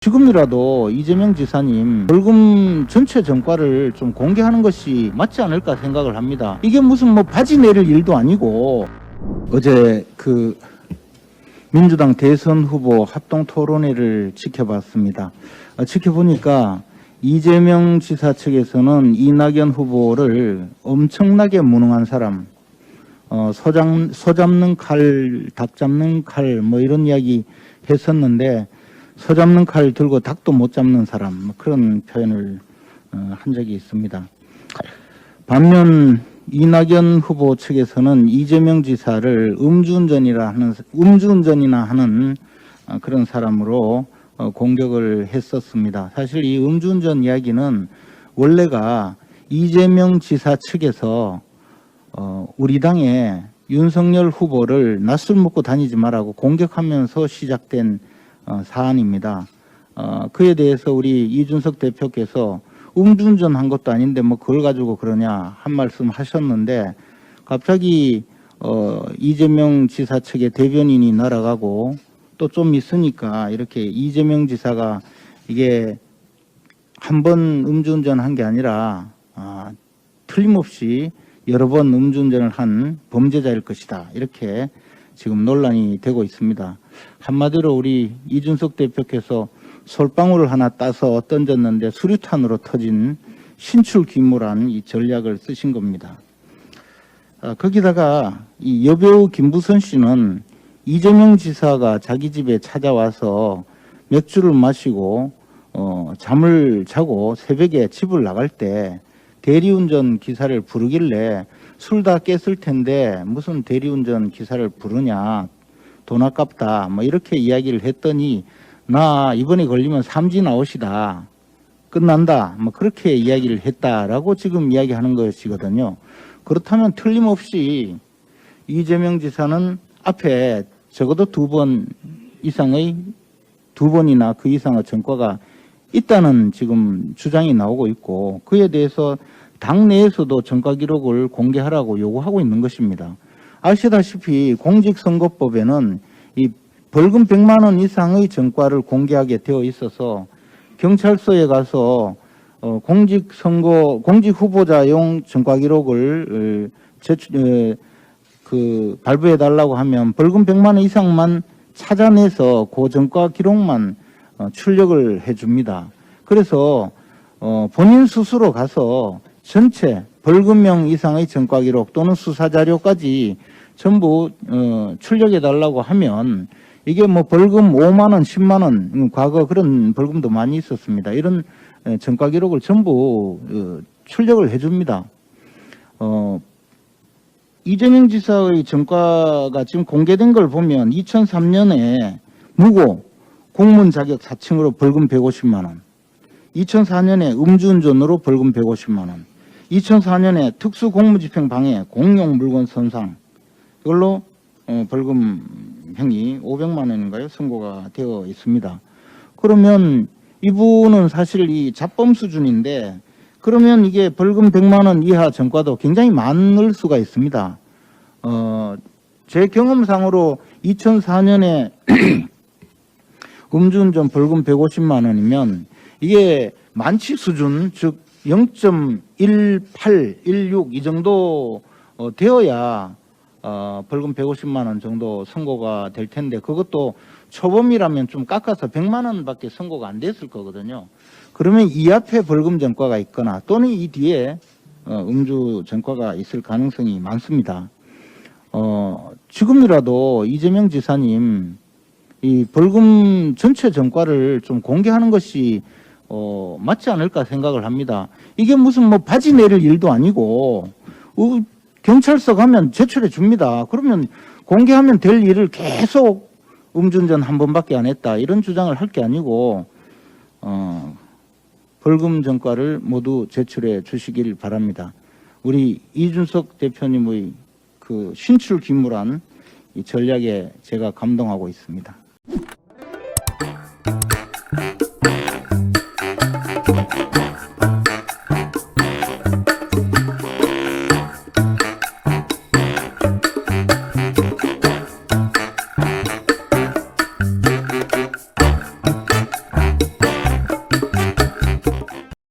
지금이라도 이재명 지사님 벌금 전체 전과를 좀 공개하는 것이 맞지 않을까 생각을 합니다. 이게 무슨 뭐 바지 내릴 일도 아니고, 어제 민주당 대선 후보 합동 토론회를 지켜봤습니다. 지켜보니까 이재명 지사 측에서는 이낙연 후보를 엄청나게 무능한 사람, 소 잡는 칼, 닭 잡는 칼, 뭐 이런 이야기 했었는데, 소 잡는 칼 들고 닭도 못 잡는 사람, 뭐 그런 표현을 한 적이 있습니다. 반면 이낙연 후보 측에서는 이재명 지사를 음주운전이나 하는 그런 사람으로 공격을 했었습니다. 사실 이 음주운전 이야기는 원래가 이재명 지사 측에서 우리 당의 윤석열 후보를 낯술 먹고 다니지 말라고 공격하면서 시작된 사안입니다. 그에 대해서 우리 이준석 대표께서 음주운전 한 것도 아닌데 뭐 그걸 가지고 그러냐 한 말씀 하셨는데, 갑자기 이재명 지사 측의 대변인이 날아가고 또 좀 있으니까 이렇게 이재명 지사가 이게 한 번 음주운전 한 게 아니라 틀림없이 여러 번 음주운전을 한 범죄자일 것이다, 이렇게 지금 논란이 되고 있습니다. 한마디로 우리 이준석 대표께서 솔방울을 하나 따서 던졌는데 수류탄으로 터진 신출귀몰한 이 전략을 쓰신 겁니다. 거기다가 이 여배우 김부선 씨는 이재명 지사가 자기 집에 찾아와서 맥주를 마시고 잠을 자고 새벽에 집을 나갈 때 대리운전 기사를 부르길래 술 다 깼을 텐데 무슨 대리운전 기사를 부르냐, 돈 아깝다, 뭐 이렇게 이야기를 했더니 나 이번에 걸리면 삼진 아웃이다, 끝난다, 뭐 그렇게 이야기를 했다라고 지금 이야기하는 것이거든요. 그렇다면 틀림없이 이재명 지사는 앞에 적어도 두 번이나 그 이상의 전과가 있다는 지금 주장이 나오고 있고, 그에 대해서 당내에서도 전과 기록을 공개하라고 요구하고 있는 것입니다. 아시다시피 공직선거법에는 이 벌금 100만 원 이상의 전과를 공개하게 되어 있어서 경찰서에 가서 공직 후보자용 전과 기록을 발부해 달라고 하면 벌금 100만 원 이상만 찾아내서 그 전과 기록만 출력을 해줍니다. 그래서 본인 스스로 가서 전체 벌금형 이상의 전과 기록 또는 수사 자료까지 전부 출력해 달라고 하면, 이게 뭐 벌금 5만 원, 10만 원, 과거 그런 벌금도 많이 있었습니다. 이런 전과 기록을 전부 출력을 해줍니다. 이재명 지사의 전과가 지금 공개된 걸 보면 2003년에 무고 공무원 자격 사칭으로 벌금 150만 원, 2004년에 음주운전으로 벌금 150만 원, 2004년에 특수공무집행 방해, 공용 물건 손상, 이걸로 벌금형이 500만 원인가요? 선고가 되어 있습니다. 그러면 이분은 사실 이 자범 수준인데, 그러면 이게 벌금 100만 원 이하 전과도 굉장히 많을 수가 있습니다. 제 경험상으로 2004년에 음주운전 벌금 150만 원이면 이게 만치 수준, 즉 0.18, 16 이 정도 되어야 벌금 150만 원 정도 선고가 될 텐데, 그것도 초범이라면 좀 깎아서 100만 원밖에 선고가 안 됐을 거거든요. 그러면 이 앞에 벌금 전과가 있거나 또는 이 뒤에 음주 전과가 있을 가능성이 많습니다. 지금이라도 이재명 지사님 이 벌금 전체 전과를 좀 공개하는 것이 맞지 않을까 생각을 합니다. 이게 무슨 뭐 바지 내릴 일도 아니고, 경찰서 가면 제출해 줍니다. 그러면 공개하면 될 일을 계속 음주운전 한 번밖에 안 했다, 이런 주장을 할 게 아니고 벌금 전과를 모두 제출해 주시길 바랍니다. 우리 이준석 대표님의 그 신출귀몰한 이 전략에 제가 감동하고 있습니다.